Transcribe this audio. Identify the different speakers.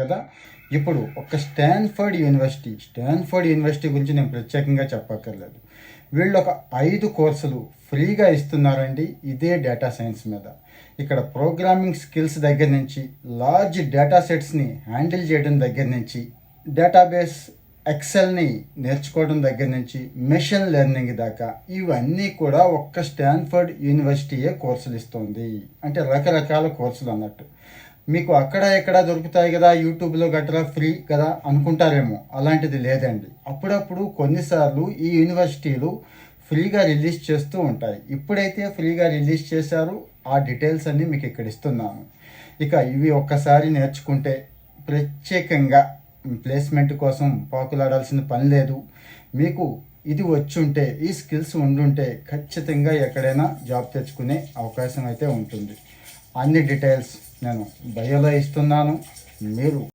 Speaker 1: కదా. ఇప్పుడు ఒక స్టాన్ఫర్డ్ యూనివర్సిటీ గురించి నేను ప్రత్యేకంగా చెప్పక్కర్లేదు. వీళ్ళు ఒక 5 కోర్సులు ఫ్రీగా ఇస్తున్నారండి ఇదే డేటా సైన్స్ మీద. ఇక్కడ ప్రోగ్రామింగ్ స్కిల్స్ దగ్గర నుంచి, లార్జ్ డేటా సెట్స్ని హ్యాండిల్ చేయడం దగ్గర నుంచి, డేటాబేస్ ఎక్సెల్ని నేర్చుకోవడం దగ్గర నుంచి, మెషిన్ లెర్నింగ్ దాకా ఇవన్నీ కూడా ఒక్క స్టాన్ఫర్డ్ యూనివర్సిటీయే కోర్సులు ఇస్తుంది. అంటే రకరకాల కోర్సులు అన్నట్టు. మీకు అక్కడ ఎక్కడ దొరుకుతాయి కదా, యూట్యూబ్లో గట్రా ఫ్రీ కదా అనుకుంటారేమో. అలాంటిది లేదండి. అప్పుడప్పుడు కొన్నిసార్లు ఈ యూనివర్సిటీలు ఫ్రీగా రిలీజ్ చేస్తూ ఉంటాయి. ఇప్పుడైతే ఫ్రీగా రిలీజ్ చేశారు, ఆ డీటెయిల్స్ అన్నీ మీకు ఇక్కడ ఇస్తున్నాను. ఇక ఇవి ఒక్కసారి నేర్చుకుంటే ప్రత్యేకంగా ప్లేస్మెంట్ కోసం పాకులాడాల్సిన పని లేదు. మీకు ఇది వచ్చుంటే, ఈ స్కిల్స్ ఉండుంటే ఖచ్చితంగా ఎక్కడైనా జాబ్ తెచ్చుకునే అవకాశం అయితే ఉంటుంది. అన్ని డీటెయిల్స్ నేను బయోలో ఇస్తున్నాను. మీరు